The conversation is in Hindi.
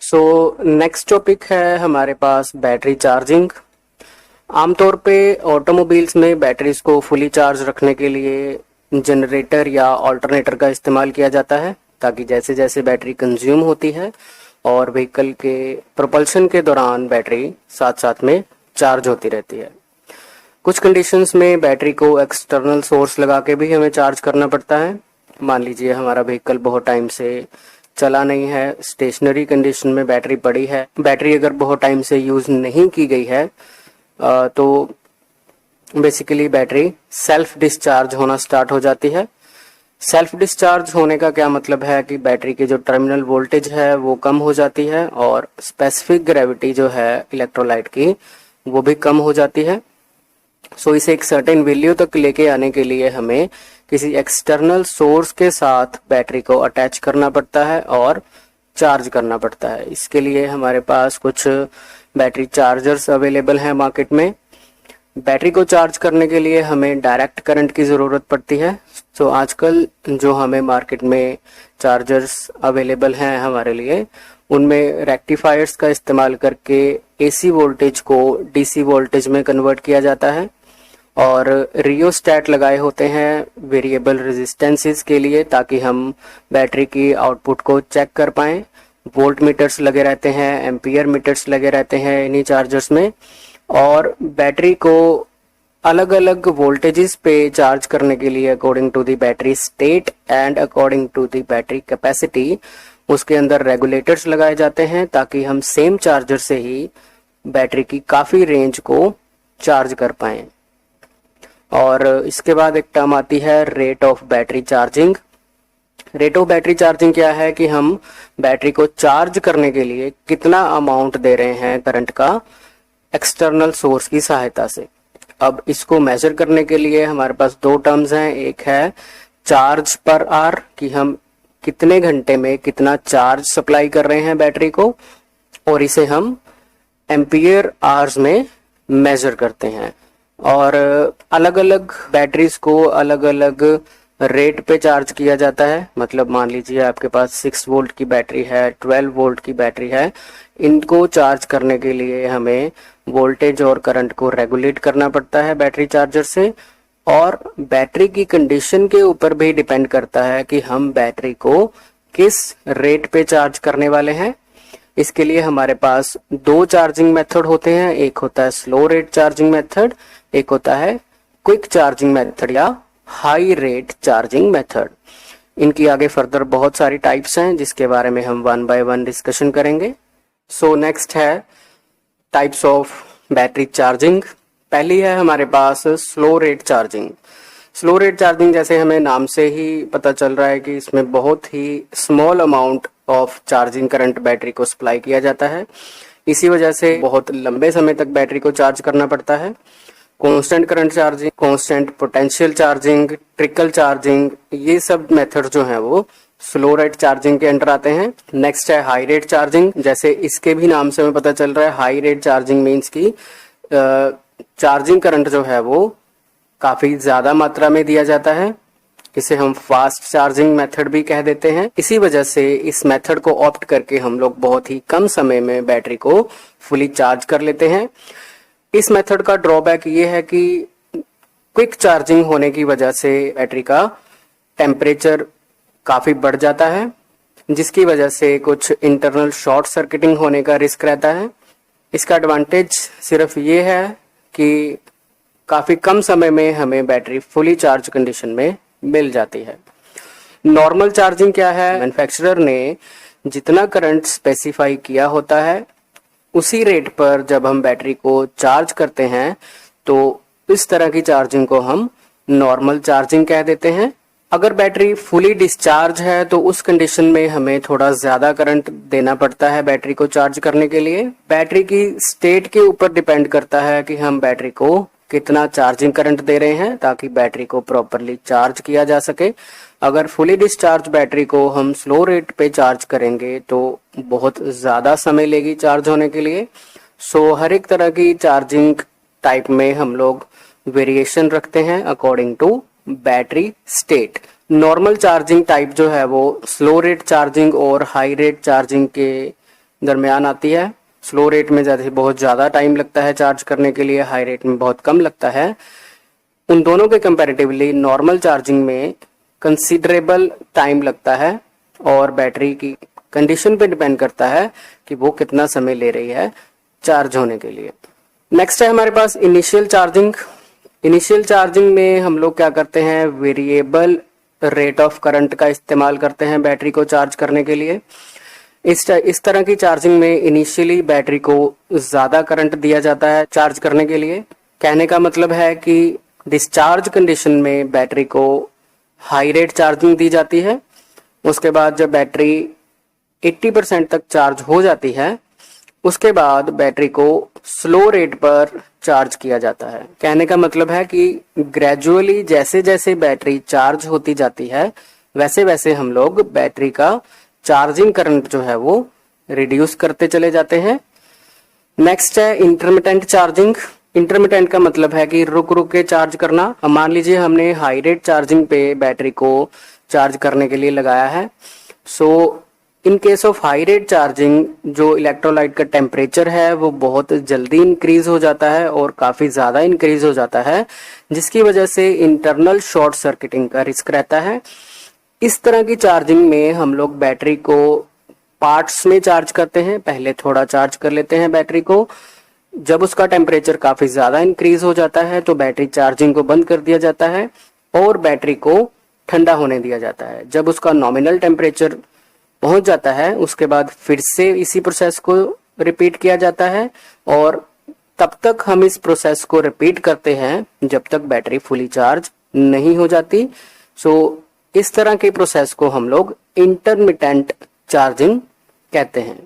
सो नेक्स्ट टॉपिक है हमारे पास बैटरी चार्जिंग। आमतौर पे ऑटोमोबाइल्स में बैटरीज को फुली चार्ज रखने के लिए जनरेटर या ऑल्टरनेटर का इस्तेमाल किया जाता है, ताकि जैसे जैसे बैटरी कंज्यूम होती है और व्हीकल के प्रोपल्शन के दौरान बैटरी साथ साथ में चार्ज होती रहती है। कुछ कंडीशंस में बैटरी को एक्सटर्नल सोर्स लगा के भी हमें चार्ज करना पड़ता है। मान लीजिए हमारा व्हीकल बहुत टाइम से चला नहीं है, स्टेशनरी कंडीशन में बैटरी पड़ी है, बैटरी अगर बहुत टाइम से यूज नहीं की गई है तो बेसिकली बैटरी सेल्फ डिस्चार्ज होना स्टार्ट हो जाती है। सेल्फ डिस्चार्ज होने का क्या मतलब है कि बैटरी की जो टर्मिनल वोल्टेज है वो कम हो जाती है और स्पेसिफिक ग्रेविटी जो है इलेक्ट्रोलाइट की वो भी कम हो जाती है। सो इसे एक सर्टेन वैल्यू तक लेके आने के लिए हमें किसी एक्सटर्नल सोर्स के साथ बैटरी को अटैच करना पड़ता है और चार्ज करना पड़ता है। इसके लिए हमारे पास कुछ बैटरी चार्जर्स अवेलेबल हैं मार्केट में। बैटरी को चार्ज करने के लिए हमें डायरेक्ट करंट की ज़रूरत पड़ती है। तो आजकल जो हमें मार्केट में चार्जर्स अवेलेबल हैं हमारे लिए, उनमें रेक्टिफायर्स का इस्तेमाल करके एसी वोल्टेज को डीसी वोल्टेज में कन्वर्ट किया जाता है और रियोस्टैट लगाए होते हैं वेरिएबल रेजिस्टेंसेस के लिए, ताकि हम बैटरी की आउटपुट को चेक कर पाएं। वोल्ट मीटर्स लगे रहते हैं, एम्पियर मीटर्स लगे रहते हैं इन्हीं चार्जर्स में, और बैटरी को अलग अलग वोल्टेजेस पे चार्ज करने के लिए according to the battery state and according to the battery capacity उसके अंदर रेगुलेटर्स लगाए जाते हैं, ताकि हम सेम चार्जर से ही बैटरी की काफ़ी रेंज को चार्ज कर पाएं। और इसके बाद एक टर्म आती है rate of battery charging. Rate of battery charging क्या है कि हम बैटरी को चार्ज करने के लिए कितना अमाउंट दे रहे हैं करंट का एक्सटर्नल सोर्स की सहायता से। अब इसको मेजर करने के लिए हमारे पास दो टर्म्स हैं। एक है चार्ज पर आवर, कि हम कितने घंटे में कितना चार्ज सप्लाई कर रहे हैं बैटरी को, और इसे हम एम्पियर आवर्स में मेजर करते हैं। और अलग अलग बैटरीज को अलग अलग रेट पे चार्ज किया जाता है। मतलब मान लीजिए आपके पास 6 वोल्ट की बैटरी है, 12 वोल्ट की बैटरी है, इनको चार्ज करने के लिए हमें वोल्टेज और करंट को रेगुलेट करना पड़ता है बैटरी चार्जर से। और बैटरी की कंडीशन के ऊपर भी डिपेंड करता है कि हम बैटरी को किस रेट पे चार्ज करने वाले हैं। इसके लिए हमारे पास दो चार्जिंग मेथड होते हैं। एक होता है स्लो रेट चार्जिंग मेथड, एक होता है क्विक चार्जिंग मेथड या हाई रेट चार्जिंग मेथड। इनकी आगे फर्दर बहुत सारी टाइप्स हैं जिसके बारे में हम वन बाय वन डिस्कशन करेंगे। सो नेक्स्ट है टाइप्स ऑफ बैटरी चार्जिंग। पहली है हमारे पास slow rate charging. Slow rate charging जैसे हमें नाम से ही पता चल रहा है कि इसमें बहुत ही small amount of charging current battery को सप्लाई किया जाता है। इसी वजह से बहुत लंबे समय तक बैटरी को चार्ज करना पड़ता है। Constant current charging, constant potential charging, trickle charging, ये सब मेथड जो हैं वो स्लो रेट चार्जिंग के अंडर आते हैं। नेक्स्ट है हाई रेट चार्जिंग। जैसे इसके भी नाम से हमें पता चल रहा है, हाई रेट चार्जिंग मीन्स की चार्जिंग करंट जो है वो काफी ज्यादा मात्रा में दिया जाता है। इसे हम फास्ट चार्जिंग मेथड भी कह देते हैं। इसी वजह से इस मेथड को ऑप्ट करके हम लोग बहुत ही कम समय में बैटरी को फुली चार्ज कर लेते हैं। इस मेथड का ड्रॉबैक ये है कि क्विक चार्जिंग होने की वजह से बैटरी का टेम्परेचर काफी बढ़ जाता है, जिसकी वजह से कुछ इंटरनल शॉर्ट सर्किटिंग होने का रिस्क रहता है। इसका एडवांटेज सिर्फ ये है कि काफी कम समय में हमें बैटरी फुली चार्ज कंडीशन में मिल जाती है। नॉर्मल चार्जिंग क्या है? मैन्युफैक्चरर ने जितना करंट स्पेसिफाई किया होता है उसी रेट पर जब हम बैटरी को चार्ज करते हैं तो इस तरह की चार्जिंग को हम नॉर्मल चार्जिंग कह देते हैं। अगर बैटरी फुली डिस्चार्ज है तो उस कंडीशन में हमें थोड़ा ज्यादा करंट देना पड़ता है बैटरी को चार्ज करने के लिए। बैटरी की स्टेट के ऊपर डिपेंड करता है कि हम बैटरी को कितना चार्जिंग करंट दे रहे हैं ताकि बैटरी को प्रॉपरली चार्ज किया जा सके। अगर फुली डिस्चार्ज बैटरी को हम स्लो रेट पे चार्ज करेंगे तो बहुत ज़्यादा समय लेगी चार्ज होने के लिए। सो हर एक तरह की चार्जिंग टाइप में हम लोग वेरिएशन रखते हैं according to battery state. Normal charging type जो है वो स्लो रेट चार्जिंग और हाई रेट चार्जिंग के दरमियान आती है। स्लो रेट में जैसे बहुत ज़्यादा टाइम लगता है चार्ज करने के लिए, हाई रेट में बहुत कम लगता है। उन दोनों के कंपैरेटिवली नॉर्मल चार्जिंग में कंसीडरेबल टाइम लगता है और बैटरी की कंडीशन पे डिपेंड करता है कि वो कितना समय ले रही है चार्ज होने के लिए। नेक्स्ट है हमारे पास इनिशियल चार्जिंग। इनिशियल चार्जिंग में हम लोग क्या करते हैं, वेरिएबल रेट ऑफ करंट का इस्तेमाल करते हैं बैटरी को चार्ज करने के लिए। इस तरह की चार्जिंग में इनिशियली बैटरी को ज़्यादा करंट दिया जाता है चार्ज करने के लिए। कहने का मतलब है कि डिस्चार्ज कंडीशन में बैटरी को हाई रेट चार्जिंग दी जाती है। उसके बाद जब बैटरी 80% तक चार्ज हो जाती है, उसके बाद बैटरी को स्लो रेट पर चार्ज किया जाता है। कहने का मतलब है कि ग्रेजुअली जैसे जैसे बैटरी चार्ज होती जाती है, वैसे वैसे हम लोग बैटरी का चार्जिंग करंट जो है वो रिड्यूस करते चले जाते हैं। नेक्स्ट है इंटरमिटेंट चार्जिंग। इंटरमिटेंट का मतलब है कि रुक रुक के चार्ज करना। अब मान लीजिए हमने हाई रेट चार्जिंग पे बैटरी को चार्ज करने के लिए लगाया है। So in case of high rate charging जो इलेक्ट्रोलाइट का टेम्परेचर है वो बहुत जल्दी इंक्रीज हो जाता है और काफ़ी ज़्यादा इंक्रीज हो जाता है, जिसकी वजह से इंटरनल शॉर्ट सर्किटिंग का रिस्क रहता है। इस तरह की चार्जिंग में हम लोग बैटरी को पार्ट्स में चार्ज करते हैं। पहले थोड़ा चार्ज कर लेते हैं बैटरी को। जब उसका टेम्परेचर काफ़ी ज़्यादा इंक्रीज हो जाता है तो बैटरी चार्जिंग को बंद कर दिया जाता है और बैटरी को ठंडा होने दिया जाता है। जब उसका नॉमिनल टेम्परेचर पहुंच जाता है उसके बाद फिर से इसी प्रोसेस को रिपीट किया जाता है और तब तक हम इस प्रोसेस को रिपीट करते हैं जब तक बैटरी फुली चार्ज नहीं हो जाती। सो इस तरह के प्रोसेस को हम लोग इंटरमिटेंट चार्जिंग कहते हैं।